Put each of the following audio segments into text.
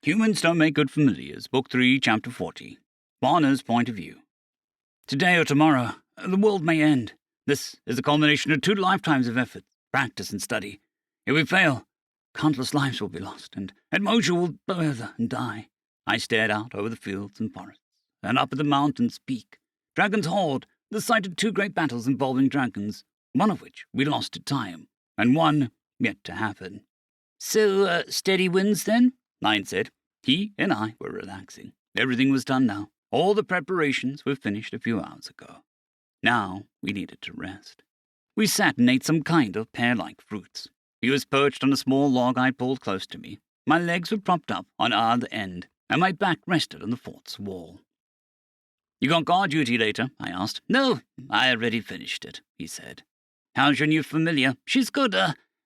Humans Don't Make Good Familiars, Book 3, Chapter 40. Warner's Point of View. Today or tomorrow, the world may end. This is the culmination of 2 lifetimes of effort, practice, and study. If we fail, countless lives will be lost, and Mojo will wither and die. I stared out over the fields and forests, and up at the mountain's peak. Dragon's Hoard, the site of 2 great battles involving dragons, one of which we lost to time, and one yet to happen. So, steady wins then? Nine said. He and I were relaxing. Everything was done now. All the preparations were finished a few hours ago. Now we needed to rest. We sat and ate some kind of pear-like fruits. He was perched on a small log I pulled close to me. My legs were propped up on either end, and my back rested on the fort's wall. You got guard duty later? I asked. No, I already finished it, he said. How's your new familiar? She's good.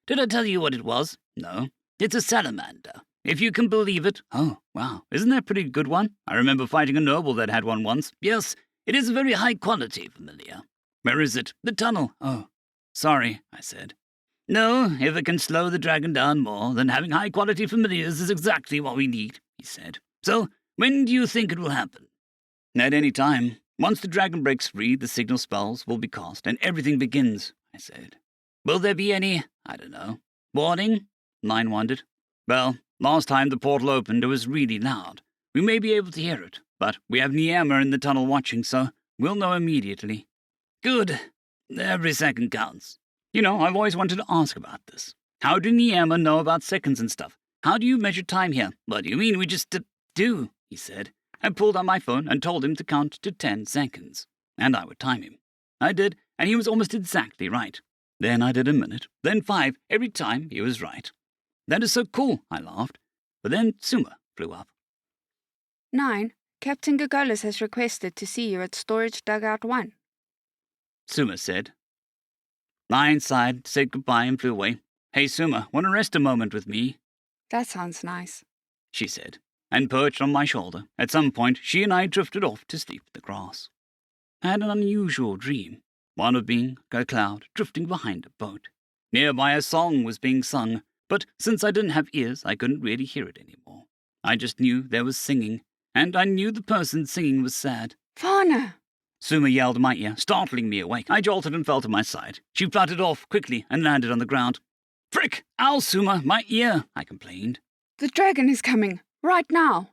Did I tell you what it was? No. It's a salamander. If you can believe it. Oh, wow. Isn't that a pretty good one? I remember fighting a noble that had one once. Yes, it is a very high-quality familiar. Where is it? The tunnel. Oh, sorry, I said. No, if it can slow the dragon down more, then having high-quality familiars is exactly what we need, he said. So, when do you think it will happen? At any time. Once the dragon breaks free, the signal spells will be cast, and everything begins, I said. Will there be any, I don't know, warning? Nine wondered. Well, last time the portal opened, it was really loud. We may be able to hear it, but we have Niema in the tunnel watching, so we'll know immediately. Good. Every second counts. You know, I've always wanted to ask about this. How do Niema know about seconds and stuff? How do you measure time here? What do you mean? We just do, he said. I pulled out my phone and told him to count to 10 seconds. And I would time him. I did, and he was almost exactly right. Then I did a minute, then 5. Every time he was right. That is so cool, I laughed. But then Suma flew up. 9. Captain Gagolus has requested to see you at Storage Dugout 1. Suma said. 9 sighed, said goodbye, and flew away. Hey, Suma, want to rest a moment with me? That sounds nice, she said, and perched on my shoulder. At some point, she and I drifted off to sleep in the grass. I had an unusual dream, one of being a cloud drifting behind a boat. Nearby a song was being sung, but since I didn't have ears, I couldn't really hear it anymore. I just knew there was singing, and I knew the person singing was sad. Fauna! Suma yelled in my ear, startling me awake. I jolted and fell to my side. She fluttered off quickly and landed on the ground. Frick! Ow, Suma, my ear, I complained. The dragon is coming, right now.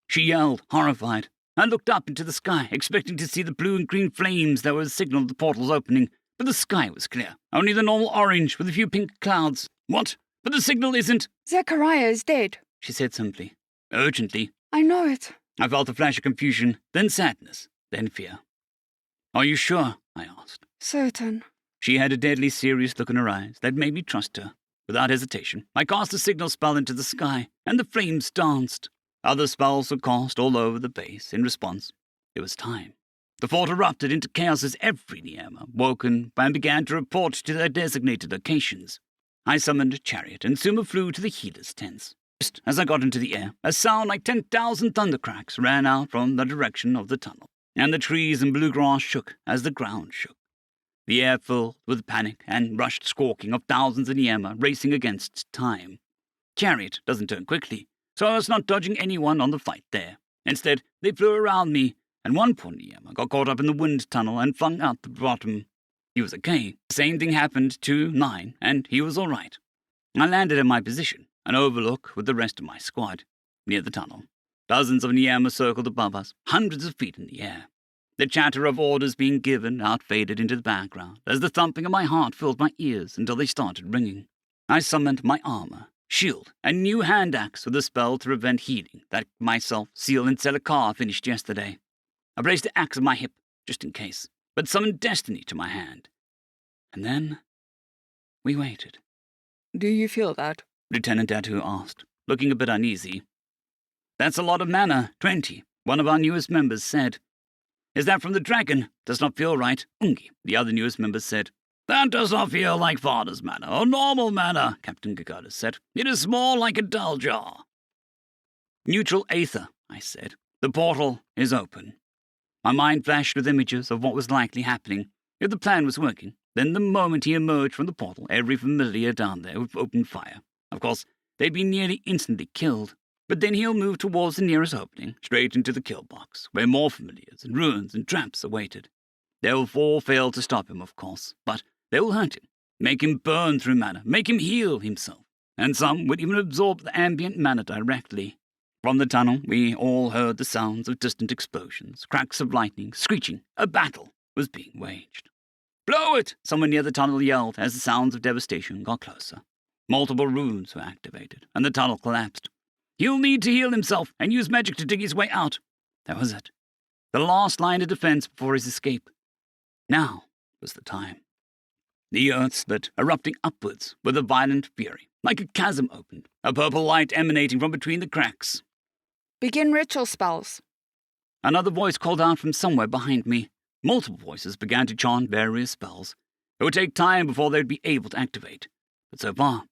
She yelled, horrified. I looked up into the sky, expecting to see the blue and green flames that were the signal of the portal's opening, but the sky was clear. Only the normal orange with a few pink clouds. What? But the signal isn't— Zachariah is dead, she said simply, urgently. I know it. I felt a flash of confusion, then sadness, then fear. Are you sure? I asked. Certain. She had a deadly serious look in her eyes that made me trust her. Without hesitation, I cast a signal spell into the sky, and the flames danced. Other spells were cast all over the base. In response, it was time. The fort erupted into chaos as every Niema woken and began to report to their designated locations. I summoned a chariot, and Suma flew to the healer's tents. Just as I got into the air, a sound like 10,000 thundercracks ran out from the direction of the tunnel, and the trees and bluegrass shook as the ground shook. The air filled with panic and rushed squawking of thousands of Niema racing against time. Chariot doesn't turn quickly, so I was not dodging anyone on the flight there. Instead, they flew around me, and one poor Niema got caught up in the wind tunnel and flung out the bottom. He was okay. The same thing happened to 9, and he was all right. I landed in my position, an overlook with the rest of my squad, near the tunnel. Dozens of Niema circled above us, hundreds of feet in the air. The chatter of orders being given out faded into the background as the thumping of my heart filled my ears until they started ringing. I summoned my armor, shield, and new hand axe with a spell to prevent healing that myself, Seal, and Selakar finished yesterday. I placed the axe on my hip, just in case, but summoned destiny to my hand. And then we waited. Do you feel that? Lieutenant Datu asked, looking a bit uneasy. That's a lot of mana, 20, one of our newest members said. Is that from the dragon? Does not feel right. Ungi, the other newest member said. That does not feel like father's mana, or normal mana, Captain Gagolus said. It is more like a dull jar. Neutral aether, I said. The portal is open. My mind flashed with images of what was likely happening. If the plan was working, then the moment he emerged from the portal, every familiar down there would open fire. Of course, they'd be nearly instantly killed. But then he'll move towards the nearest opening, straight into the kill box, where more familiars and ruins and traps awaited. They will all fail to stop him, of course, but they will hurt him, make him burn through mana, make him heal himself, and some would even absorb the ambient mana directly. From the tunnel, we all heard the sounds of distant explosions, cracks of lightning, screeching. A battle was being waged. "Blow it!" someone near the tunnel yelled as the sounds of devastation got closer. Multiple runes were activated, and the tunnel collapsed. He'll need to heal himself and use magic to dig his way out. That was it. The last line of defense before his escape. Now was the time. The earth split, erupting upwards with a violent fury, like a chasm opened, a purple light emanating from between the cracks. Begin ritual spells. Another voice called out from somewhere behind me. Multiple voices began to chant various spells. It would take time before they would be able to activate, but so far,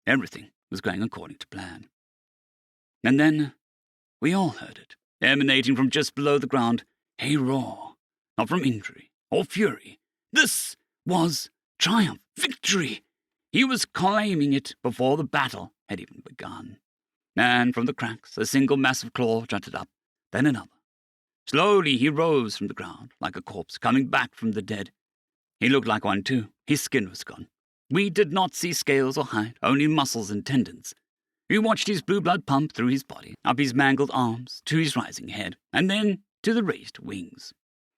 everything was going according to plan. And then, we all heard it, emanating from just below the ground, a roar, not from injury or fury. This was triumph, victory. He was claiming it before the battle had even begun. And from the cracks, a single massive claw jutted up, then another. Slowly he rose from the ground, like a corpse coming back from the dead. He looked like one too. His skin was gone. We did not see scales or hide, only muscles and tendons. We watched his blue blood pump through his body, up his mangled arms, to his rising head, and then to the raised wings.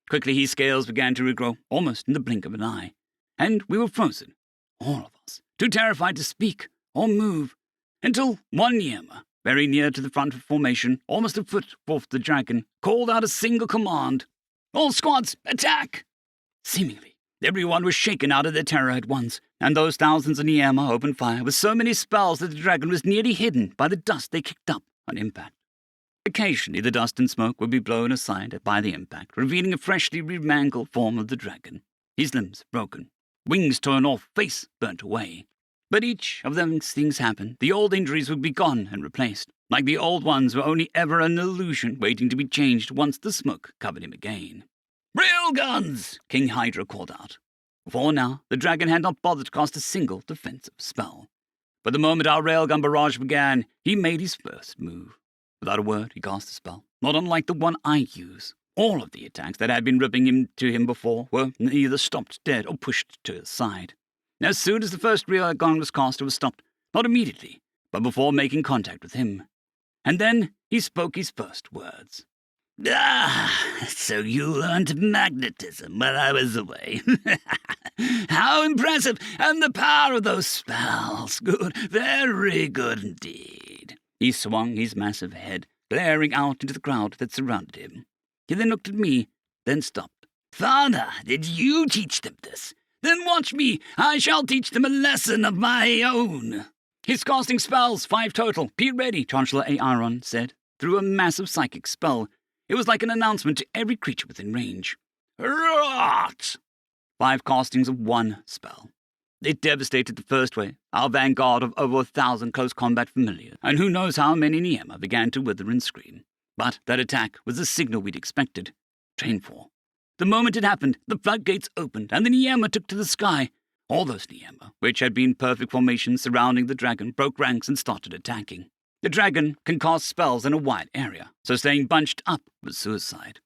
Quickly his scales began to regrow, almost in the blink of an eye. And we were frozen, all of us, too terrified to speak or move, until one Yama, very near to the front of formation, almost a foot off the dragon, called out a single command. "All squads, attack!" Seemingly, everyone was shaken out of their terror at once, and those thousands of Niama opened fire with so many spells that the dragon was nearly hidden by the dust they kicked up on impact. Occasionally the dust and smoke would be blown aside by the impact, revealing a freshly remangled form of the dragon, his limbs broken, wings torn off, face burnt away. But each of those things happened. The old injuries would be gone and replaced, like the old ones were only ever an illusion waiting to be changed once the smoke covered him again. "Railguns!" King Hydra called out. Before now, the dragon had not bothered to cast a single defensive spell. But the moment our railgun barrage began, he made his first move. Without a word, he cast a spell, not unlike the one I use. All of the attacks that had been ripping into him before were either stopped dead or pushed to his side. As soon as the first railgun was cast, it was stopped, not immediately, but before making contact with him. And then he spoke his first words. "Ah, so you learned magnetism while I was away. How impressive! And the power of those spells. Good, very good indeed." He swung his massive head, glaring out into the crowd that surrounded him. He then looked at me, then stopped. "Father, did you teach them this? Then watch me. I shall teach them a lesson of my own." "He's casting spells, 5 total. Be ready," Chancellor Aaron said, through a massive psychic spell. It was like an announcement to every creature within range. "Rot!" 5 castings of 1 spell. It devastated the first wave, our vanguard of over 1,000 close combat familiars, and who knows how many Niema began to wither and scream. But that attack was the signal we'd expected, trained for. The moment it happened, the floodgates opened, and the Niema took to the sky. All those Niema, which had been perfect formations surrounding the dragon, broke ranks and started attacking. The dragon can cast spells in a wide area, so staying bunched up was suicide.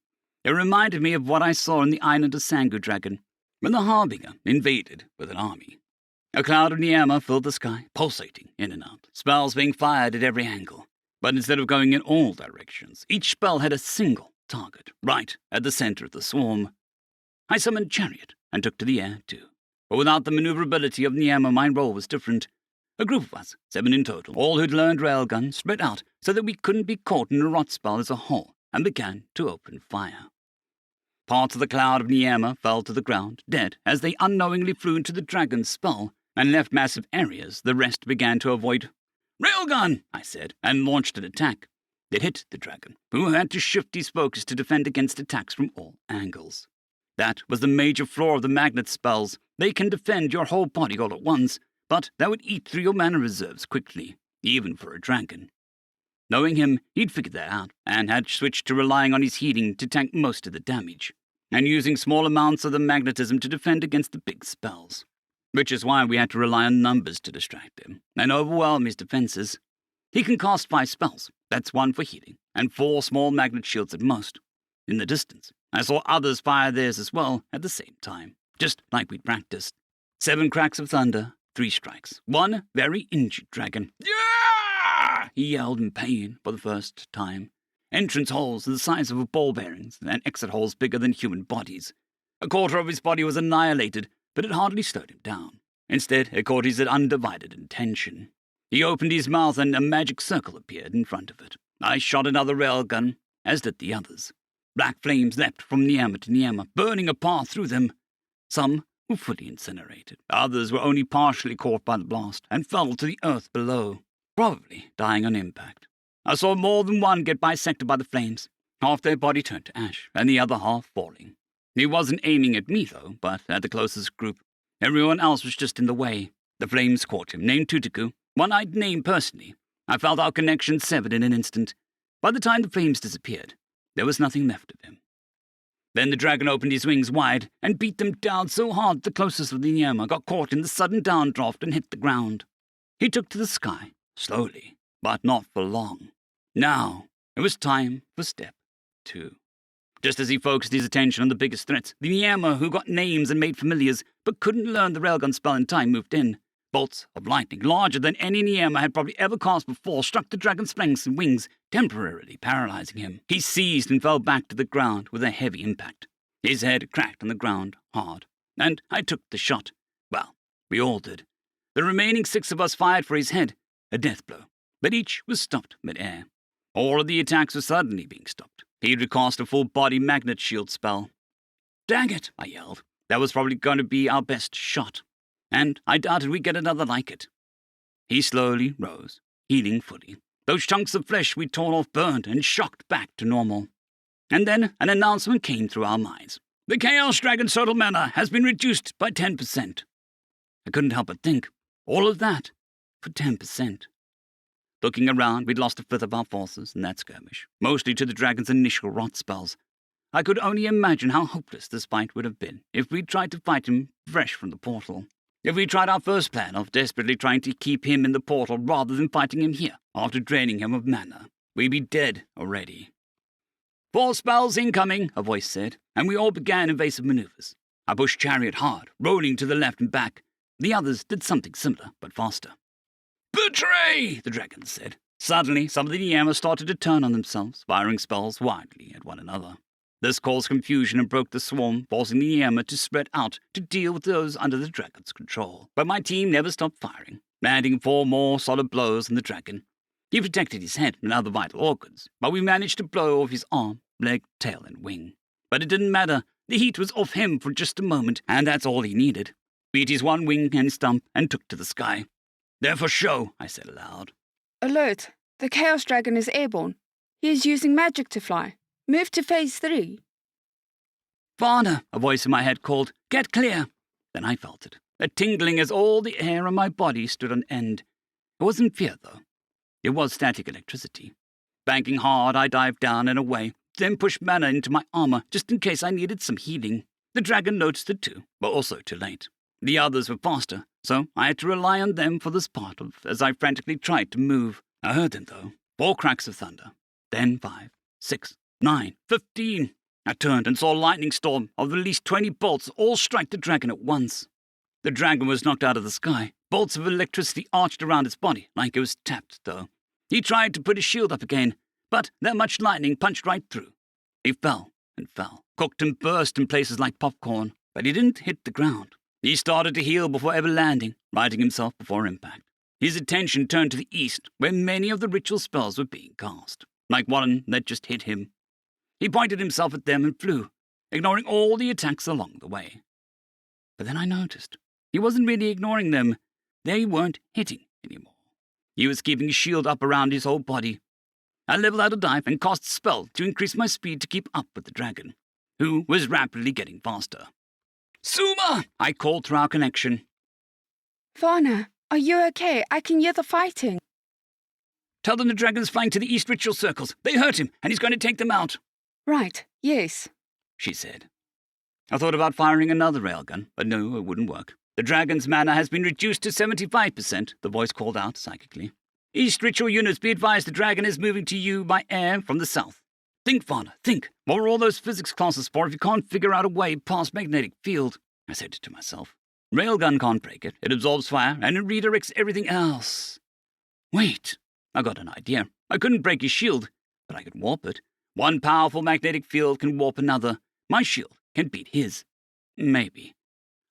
It reminded me of what I saw in the island of Sangu Dragon, when the Harbinger invaded with an army. A cloud of Niema filled the sky, pulsating in and out, spells being fired at every angle. But instead of going in all directions, each spell had a single target, right at the center of the swarm. I summoned Chariot and took to the air too. But without the maneuverability of Niema, my role was different. A group of us, 7 in total, all who'd learned railgun, spread out so that we couldn't be caught in a rot spell as a whole, and began to open fire. Parts of the cloud of Niema fell to the ground, dead, as they unknowingly flew into the dragon's spell, and left massive areas the rest began to avoid. "Railgun!" I said, and launched an attack. It hit the dragon, who had to shift his focus to defend against attacks from all angles. That was the major flaw of the magnet spells. They can defend your whole body all at once, but that would eat through your mana reserves quickly, even for a dragon. Knowing him, he'd figured that out, and had switched to relying on his healing to tank most of the damage, and using small amounts of the magnetism to defend against the big spells. Which is why we had to rely on numbers to distract him, and overwhelm his defenses. He can cast 5 spells. That's 1 for healing, and 4 small magnet shields at most. In the distance, I saw others fire theirs as well at the same time, just like we'd practiced. 7 cracks of thunder, 3 strikes. 1 very injured dragon. Yeah! He yelled in pain for the first time. Entrance holes the size of ball bearings, and exit holes bigger than human bodies. A quarter of his body was annihilated, but it hardly slowed him down. Instead, it caught his undivided attention. He opened his mouth and a magic circle appeared in front of it. I shot another railgun, as did the others. Black flames leapt from Niama to Niama, burning a path through them. Some were fully incinerated. Others were only partially caught by the blast and fell to the earth below, probably dying on impact. I saw more than one get bisected by the flames, half their body turned to ash, and the other half falling. He wasn't aiming at me, though, but at the closest group. Everyone else was just in the way. The flames caught him, named Tutaku, one I'd named personally. I felt our connection severed in an instant. By the time the flames disappeared, there was nothing left of him. Then the dragon opened his wings wide and beat them down so hard the closest of the Niama got caught in the sudden downdraft and hit the ground. He took to the sky, slowly, but not for long. Now, it was time for step 2. Just as he focused his attention on the biggest threats, the Niama, who got names and made familiars but couldn't learn the railgun spell in time, moved in. Bolts of lightning, larger than any Niama had probably ever cast before, struck the dragon's flanks and wings, temporarily paralyzing him. He seized and fell back to the ground with a heavy impact. His head cracked on the ground hard, and I took the shot. Well, we all did. The remaining 6 of us fired for his head, a death blow, but each was stopped mid-air. All of the attacks were suddenly being stopped. He'd recast a full-body magnet shield spell. "Dang it," I yelled. That was probably going to be our best shot, and I doubted we'd get another like it. He slowly rose, healing fully. Those chunks of flesh we'd torn off burned and shocked back to normal. And then an announcement came through our minds. "The Chaos Dragon's total mana has been reduced by 10%. I couldn't help but think, all of that for 10%. Looking around, we'd lost a fifth of our forces in that skirmish, mostly to the dragon's initial rot spells. I could only imagine how hopeless this fight would have been if we'd tried to fight him fresh from the portal. If we tried our first plan of desperately trying to keep him in the portal rather than fighting him here after draining him of mana, we'd be dead already. "4 spells incoming," a voice said, and we all began evasive maneuvers. I pushed Chariot hard, rolling to the left and back. The others did something similar, but faster. "Betray!" the dragon said. Suddenly, some of the Niama started to turn on themselves, firing spells wildly at one another. This caused confusion and broke the swarm, forcing the Niama to spread out to deal with those under the dragon's control. But my team never stopped firing, landing 4 more solid blows on the dragon. He protected his head and other vital organs, but we managed to blow off his arm, leg, tail, and wing. But it didn't matter. The heat was off him for just a moment, and that's all he needed. Beat his one wing and stump and took to the sky. "They're for show," I said aloud. Alert! The Chaos Dragon is airborne. He is using magic to fly. Move to phase 3. "Varna," a voice in my head called. "Get clear." Then I felt it, a tingling as all the air on my body stood on end. It wasn't fear, though. It was static electricity. Banking hard, I dived down and away, then pushed mana into my armor just in case I needed some healing. The dragon noticed it too, but also too late. The others were faster, so I had to rely on them for this part of as I frantically tried to move. I heard them, though. 4 cracks of thunder. Then 5, 6, 9, 15. I turned and saw a lightning storm of at least 20 bolts all strike the dragon at once. The dragon was knocked out of the sky. Bolts of electricity arched around its body like it was tapped, though. He tried to put his shield up again, but that much lightning punched right through. He fell and fell, cooked and burst in places like popcorn, but he didn't hit the ground. He started to heal before ever landing, righting himself before impact. His attention turned to the east, where many of the ritual spells were being cast, like one that just hit him. He pointed himself at them and flew, ignoring all the attacks along the way. But then I noticed he wasn't really ignoring them. They weren't hitting anymore. He was keeping his shield up around his whole body. I leveled out a dive and cast a spell to increase my speed to keep up with the dragon, who was rapidly getting faster. "Suma!" I called through our connection. Varna, are you okay? I can hear the fighting. "Tell them the dragon's flying to the east ritual circles. They hurt him, and he's going to take them out." Right, yes, she said. I thought about firing another railgun, but no, it wouldn't work. "The dragon's mana has been reduced to 75%, the voice called out psychically. East Ritual units, be advised the dragon is moving to you by air from the south. Think, Father, think. What were all those physics classes for if you can't figure out a way past magnetic field? I said to myself. Railgun can't break it. It absorbs fire, and it redirects everything else. Wait, I got an idea. I couldn't break his shield, but I could warp it. One powerful magnetic field can warp another. My shield can beat his. Maybe.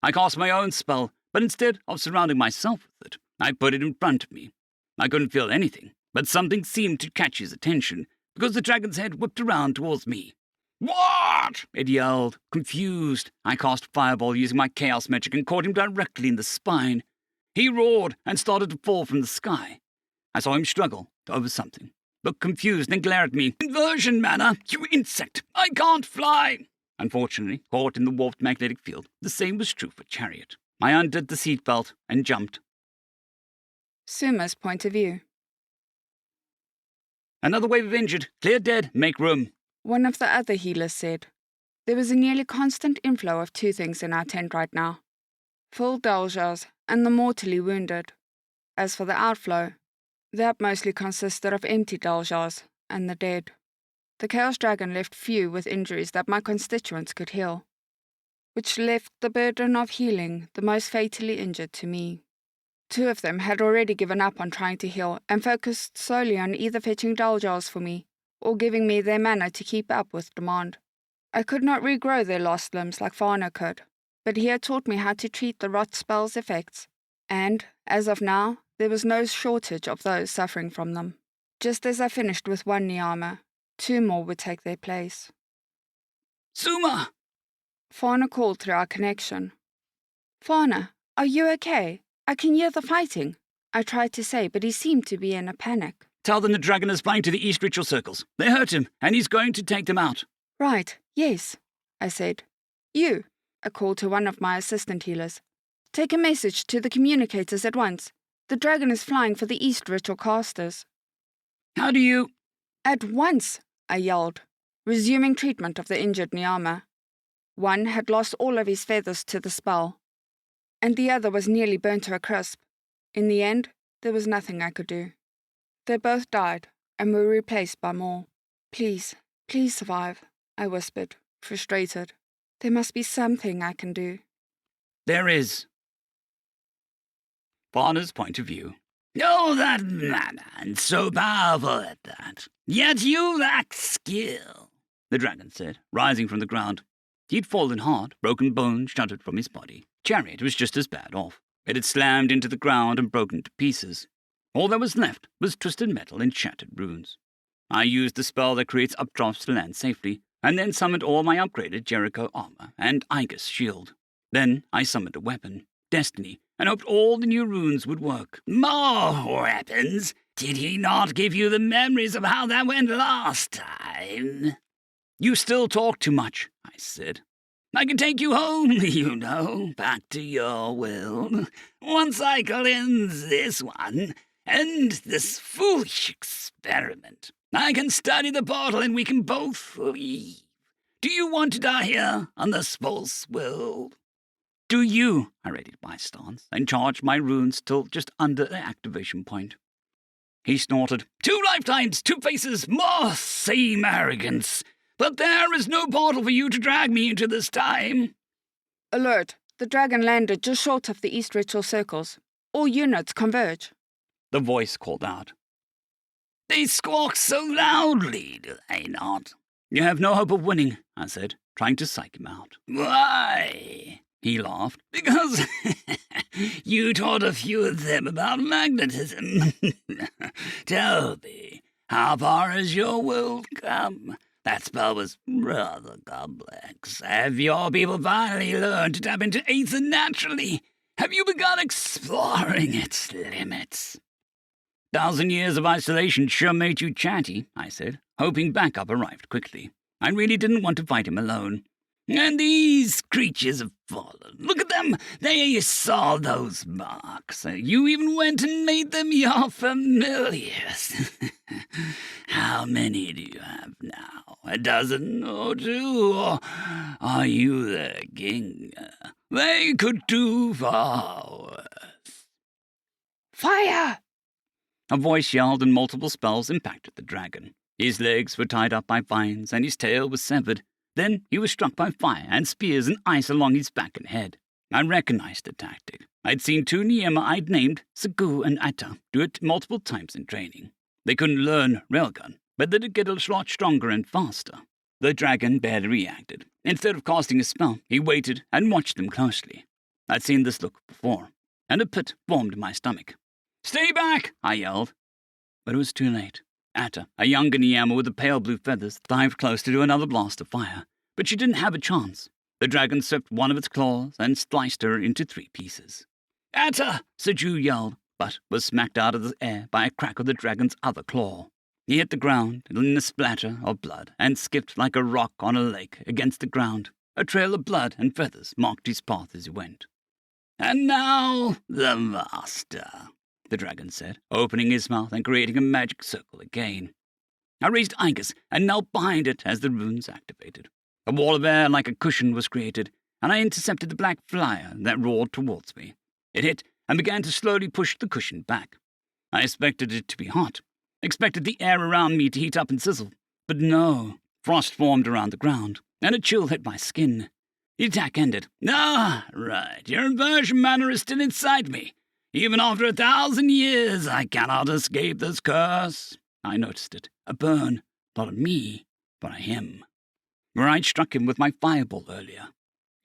I cast my own spell, but instead of surrounding myself with it, I put it in front of me. I couldn't feel anything, but something seemed to catch his attention, because the dragon's head whipped around towards me. What? It yelled, confused. I cast Fireball using my chaos magic and caught him directly in the spine. He roared and started to fall from the sky. I saw him struggle over something, look confused and glare at me. Inversion mana, you insect! I can't fly! Unfortunately, caught in the warped magnetic field, the same was true for Chariot. I undid the seatbelt and jumped. Suma's point of view. Another wave of injured. Clear dead. Make room. One of the other healers said. There was a nearly constant inflow of two things in our tent right now. Full Daljars and the mortally wounded. As for the outflow, that mostly consisted of empty Daljars and the dead. The Chaos Dragon left few with injuries that my constituents could heal, which left the burden of healing the most fatally injured to me. Two of them had already given up on trying to heal and focused solely on either fetching Daljars for me or giving me their mana to keep up with demand. I could not regrow their lost limbs like Fana could, but he had taught me how to treat the rot spell's effects, and, as of now, there was no shortage of those suffering from them. Just as I finished with one Niyama, two more would take their place. Suma! Fana called through our connection. Fana, are you okay? I can hear the fighting. I tried to say, but he seemed to be in a panic. Tell them the dragon is flying to the East Ritual circles. They hurt him, and he's going to take them out. Right, yes, I said. You, I called to one of my assistant healers. Take a message to the communicators at once. The dragon is flying for the East Ritual casters. How do you... At once, I yelled, resuming treatment of the injured Niyama. One had lost all of his feathers to the spell, and the other was nearly burnt to a crisp. In the end, there was nothing I could do. They both died, and were replaced by more. Please, please survive, I whispered, frustrated. There must be something I can do. There is. Fana's point of view. Oh, that man, so powerful at that. Yet you lack skill, the dragon said, rising from the ground. He'd fallen hard, broken bones shuddered from his body. Chariot was just as bad off. It had slammed into the ground and broken to pieces. All that was left was twisted metal and shattered runes. I used the spell that creates updrafts to land safely, and then summoned all my upgraded Jericho armor and Aegis shield. Then I summoned a weapon, Destiny, and hoped all the new runes would work. More weapons? Did he not give you the memories of how that went last time? You still talk too much, I said. I can take you home, you know, back to your world. Once I cleanse this one, end this foolish experiment, I can study the portal and we can both leave. Do you want to die here on this false world? Do you? I readied my stance and charged my runes till just under the activation point. He snorted. 2 lifetimes, 2 faces, more same arrogance. But there is no portal for you to drag me into this time. Alert! The dragon landed just short of the East Ritual circles. All units converge. The voice called out. They squawk so loudly, do they not? You have no hope of winning, I said, trying to psych him out. Why? He laughed. Because you taught a few of them about magnetism. Tell me, how far has your world come? That spell was rather complex. Have your people finally learned to tap into Aether naturally? Have you begun exploring its limits? 1,000 years of isolation sure made you chatty, I said, hoping backup arrived quickly. I really didn't want to fight him alone. And these creatures have fallen. Look at them! They saw those marks. You even went and made them your familiars. How many do you have now? 12 or 2? Or are you their king? They could do far worse. Fire! A voice yelled and multiple spells impacted the dragon. His legs were tied up by vines and his tail was severed. Then he was struck by fire and spears and ice along his back and head. I recognized the tactic. I'd seen two Niema I'd named, Sagu and Atta, do it multiple times in training. They couldn't learn railgun, but they did get a lot stronger and faster. The dragon barely reacted. Instead of casting a spell, he waited and watched them closely. I'd seen this look before, and a pit formed in my stomach. "Stay back!" I yelled. But it was too late. Atta, a younger Niema with the pale blue feathers, dived close to do another blast of fire, but she didn't have a chance. The dragon swept one of its claws and sliced her into 3 pieces. "Atta!" Saju yelled, but was smacked out of the air by a crack of the dragon's other claw. He hit the ground in a splatter of blood and skipped like a rock on a lake against the ground. A trail of blood and feathers marked his path as he went. "And now, the master," the dragon said, opening his mouth and creating a magic circle again. I raised Igus and knelt behind it as the runes activated. A wall of air like a cushion was created, and I intercepted the black flyer that roared towards me. It hit and began to slowly push the cushion back. I expected it to be hot, expected the air around me to heat up and sizzle, but no. Frost formed around the ground, and a chill hit my skin. The attack ended. "Ah, right, your inversion mana is still inside me. Even after 1,000 years, I cannot escape this curse." I noticed it. A burn, not on me, but on him. Where I'd struck him with my fireball earlier.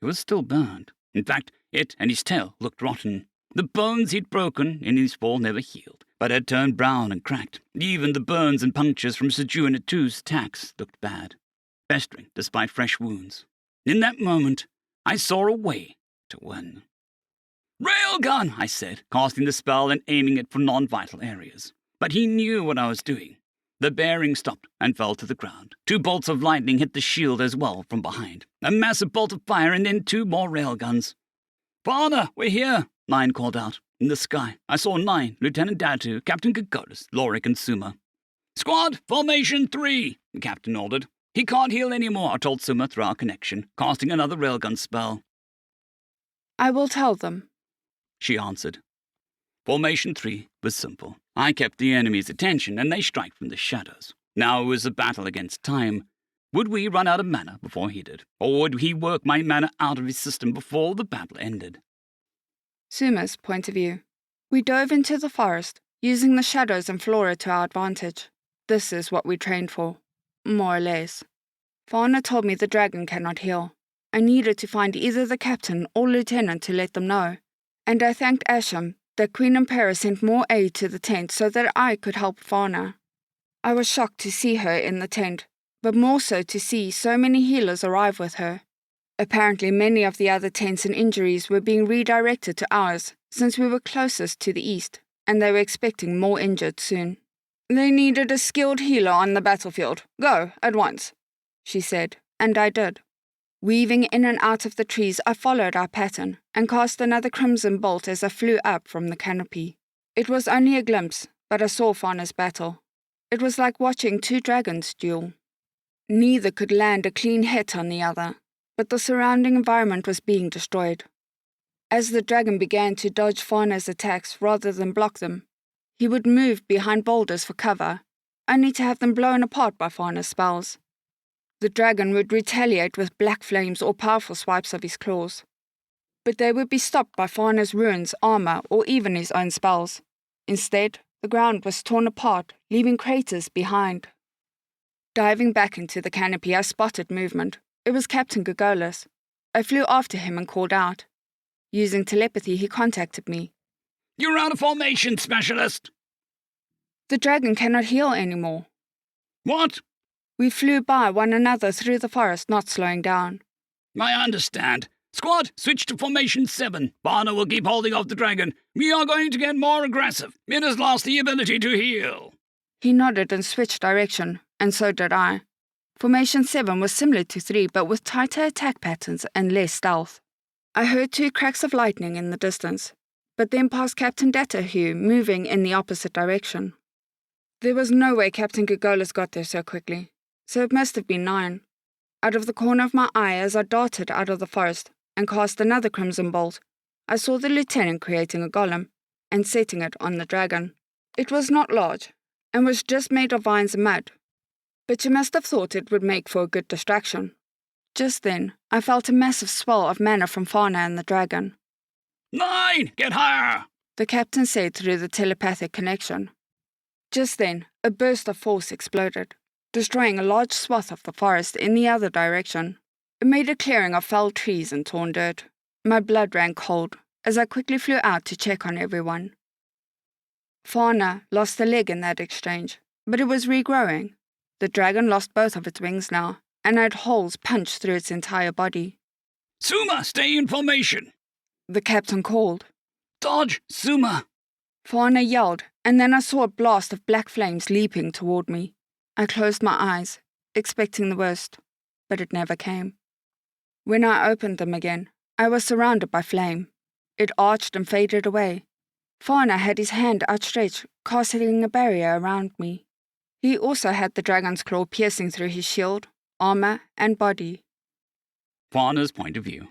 He was still burned. In fact, it and his tail looked rotten. The bones he'd broken in his fall never healed, but had turned brown and cracked. Even the burns and punctures from Saju and Atu's attacks looked bad, festering despite fresh wounds. In that moment, I saw a way to win. "Railgun," I said, casting the spell and aiming it for non-vital areas. But he knew what I was doing. The bearing stopped and fell to the ground. 2 bolts of lightning hit the shield as well from behind. A massive bolt of fire and then 2 more railguns. "Father, we're here," 9 called out. In the sky, I saw 9, Lieutenant Datu, Captain Kokotis, Lorik, and Suma. "Squad, formation 3, the captain ordered. "He can't heal anymore," I told Suma through our connection, casting another railgun spell. "I will tell them," she answered. Formation 3 was simple. I kept the enemy's attention, and they strike from the shadows. Now it was a battle against time. Would we run out of mana before he did? Or would he work my mana out of his system before the battle ended? Suma's point of view. We dove into the forest, using the shadows and flora to our advantage. This is what we trained for, more or less. Fauna told me the dragon cannot heal. I needed to find either the captain or lieutenant to let them know. And I thanked Asham that Queen Impera sent more aid to the tent so that I could help Fauna. I was shocked to see her in the tent, but more so to see so many healers arrive with her. Apparently many of the other tents and injuries were being redirected to ours, since we were closest to the east, and they were expecting more injured soon. "They needed a skilled healer on the battlefield. Go, at once," she said, and I did. Weaving in and out of the trees, I followed our pattern, and cast another crimson bolt as I flew up from the canopy. It was only a glimpse, but I saw Fauna's battle. It was like watching 2 dragons duel. Neither could land a clean hit on the other, but the surrounding environment was being destroyed. As the dragon began to dodge Fauna's attacks rather than block them, he would move behind boulders for cover, only to have them blown apart by Fauna's spells. The dragon would retaliate with black flames or powerful swipes of his claws, but they would be stopped by Fauna's runes, armor, or even his own spells. Instead, the ground was torn apart, leaving craters behind. Diving back into the canopy, I spotted movement. It was Captain Gogolis. I flew after him and called out. Using telepathy, he contacted me. "You're out of formation, specialist!" "The dragon cannot heal anymore." "What?" We flew by one another through the forest, not slowing down. "I understand. Squad, switch to formation 7. Barna will keep holding off the dragon. We are going to get more aggressive. It has lost the ability to heal." He nodded and switched direction, and so did I. Formation 7 was similar to 3, but with tighter attack patterns and less stealth. I heard 2 cracks of lightning in the distance, but then passed Captain Datahu moving in the opposite direction. There was no way Captain Gogolis got there so quickly, so it must have been 9. Out of the corner of my eye as I darted out of the forest and cast another crimson bolt, I saw the lieutenant creating a golem and setting it on the dragon. It was not large, and was just made of vines and mud, but you must have thought it would make for a good distraction. Just then, I felt a massive swell of mana from Fauna and the dragon. 9! Get higher! The captain said through the telepathic connection. Just then, a burst of force exploded, destroying a large swath of the forest in the other direction. It made a clearing of felled trees and torn dirt. My blood ran cold as I quickly flew out to check on everyone. Fauna lost a leg in that exchange, but it was regrowing. The dragon lost both of its wings now, and had holes punched through its entire body. Suma, stay in formation! The captain called. Dodge, Suma! Fauna yelled, and then I saw a blast of black flames leaping toward me. I closed my eyes, expecting the worst, but it never came. When I opened them again, I was surrounded by flame. It arched and faded away. Fauna had his hand outstretched, casting a barrier around me. He also had the dragon's claw piercing through his shield, armor, and body. Fauna's point of view.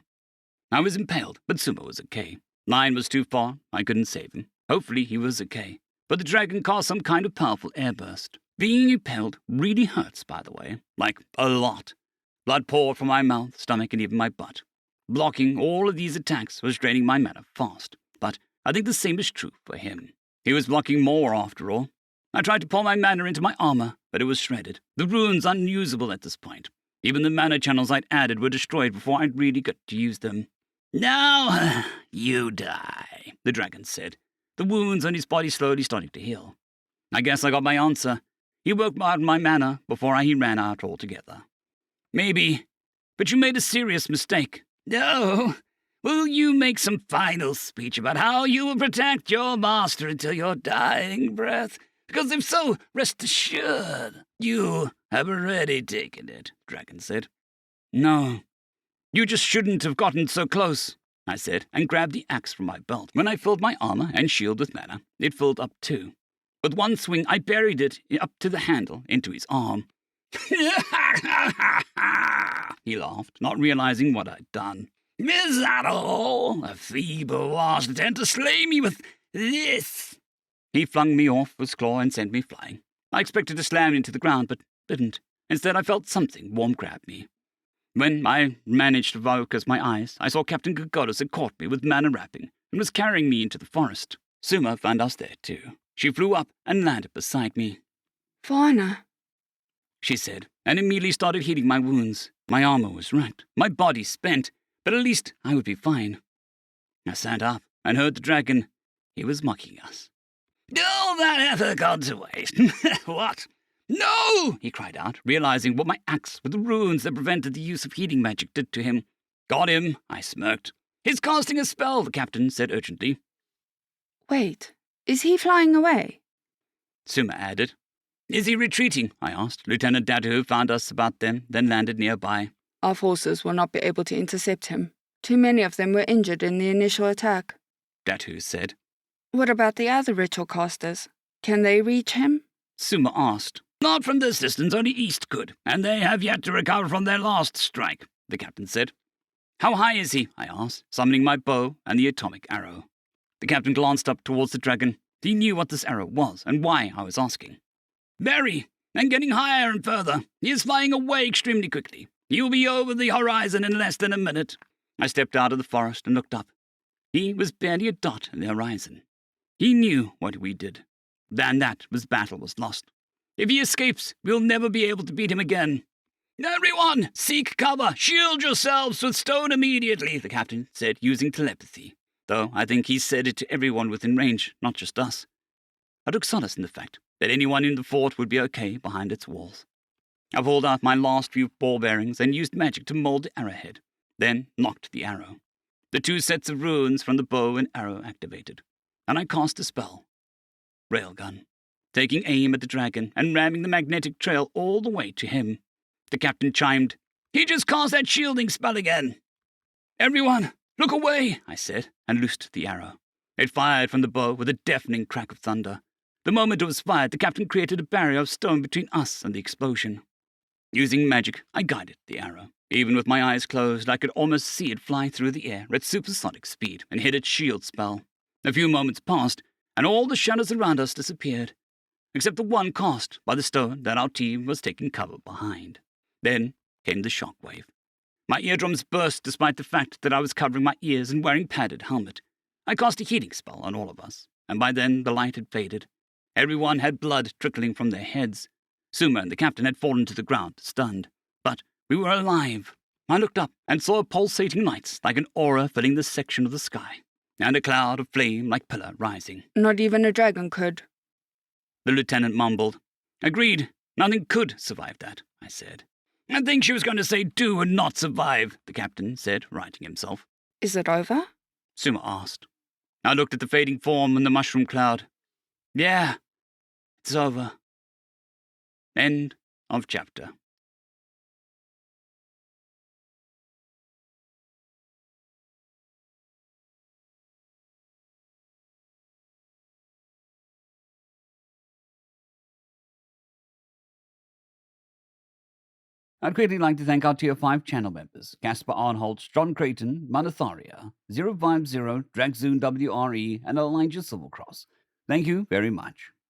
I was impaled, but Suma was okay. 9 was too far, I couldn't save him. Hopefully he was okay. But the dragon caused some kind of powerful airburst. Being impaled really hurts, by the way. Like, a lot. Blood poured from my mouth, stomach, and even my butt. Blocking all of these attacks was draining my mana fast. But I think the same is true for him. He was blocking more, after all. I tried to pour my mana into my armor, but it was shredded. The runes unusable at this point. Even the mana channels I'd added were destroyed before I'd really got to use them. Now, you die, the dragon said, the wounds on his body slowly starting to heal. I guess I got my answer. He woke out my mana before he ran out altogether. Maybe, but you made a serious mistake. No. Will you make some final speech about how you will protect your master until your dying breath? Because if so, rest assured, you have already taken it, Dragon said. No. You just shouldn't have gotten so close, I said, and grabbed the axe from my belt. When I filled my armor and shield with mana, it filled up too. With one swing, I buried it up to the handle into his arm. He laughed, not realizing what I'd done. Is that all? A feeble wash attempt to slay me with this? He flung me off his claw and sent me flying. I expected to slam into the ground, but didn't. Instead, I felt something warm grab me. When I managed to focus my eyes, I saw Captain Gogodas had caught me with mana wrapping and was carrying me into the forest. Suma found us there too. She flew up and landed beside me. Fauna, she said, and immediately started healing my wounds. My armor was wrecked, my body spent, but at least I would be fine. I sat up and heard the dragon. He was mocking us. All that effort gone to waste. What? No! He cried out, realizing what my axe with the runes that prevented the use of healing magic did to him. Got him, I smirked. He's casting a spell, the captain said urgently. Wait, is he flying away? Suma added. Is he retreating? I asked. Lieutenant Datu found us about them, then landed nearby. Our forces will not be able to intercept him. Too many of them were injured in the initial attack, Datu said. What about the other ritual casters? Can they reach him? Suma asked. Not from this distance, only East could, and they have yet to recover from their last strike, the captain said. How high is he? I asked, summoning my bow and the atomic arrow. The captain glanced up towards the dragon. He knew what this arrow was and why I was asking. Very, and getting higher and further. He is flying away extremely quickly. He will be over the horizon in less than a minute. I stepped out of the forest and looked up. He was barely a dot in the horizon. He knew what we did. Then that battle was lost. If he escapes, we'll never be able to beat him again. Everyone, seek cover. Shield yourselves with stone immediately, the captain said, using telepathy. Though I think he said it to everyone within range, not just us. I took solace in the fact that anyone in the fort would be okay behind its walls. I pulled out my last few ball bearings and used magic to mold the arrowhead, then nocked the arrow. The 2 sets of runes from the bow and arrow activated, and I cast a spell. Railgun, taking aim at the dragon and ramming the magnetic trail all the way to him. The captain chimed, He just cast that shielding spell again. Everyone, look away, I said, and loosed the arrow. It fired from the bow with a deafening crack of thunder. The moment it was fired, the captain created a barrier of stone between us and the explosion. Using magic, I guided the arrow. Even with my eyes closed, I could almost see it fly through the air at supersonic speed and hit its shield spell. A few moments passed, and all the shadows around us disappeared, except the one cast by the stone that our team was taking cover behind. Then came the shockwave. My eardrums burst despite the fact that I was covering my ears and wearing padded helmet. I cast a healing spell on all of us, and by then the light had faded. Everyone had blood trickling from their heads. Suma and the captain had fallen to the ground, stunned. But we were alive. I looked up and saw pulsating lights like an aura filling this section of the sky, and a cloud of flame like pillar rising. Not even a dragon could. The lieutenant mumbled. Agreed. Nothing could survive that, I said. I think she was going to say do and not survive, the captain said, righting himself. Is it over? Suma asked. I looked at the fading form in the mushroom cloud. Yeah, it's over. End of chapter. I'd greatly like to thank our Tier 5 channel members, Casper Arnholtz, John Creighton, Manatharia, 050, Dragzoon W.R.E, and Elijah Silvercross. Thank you very much.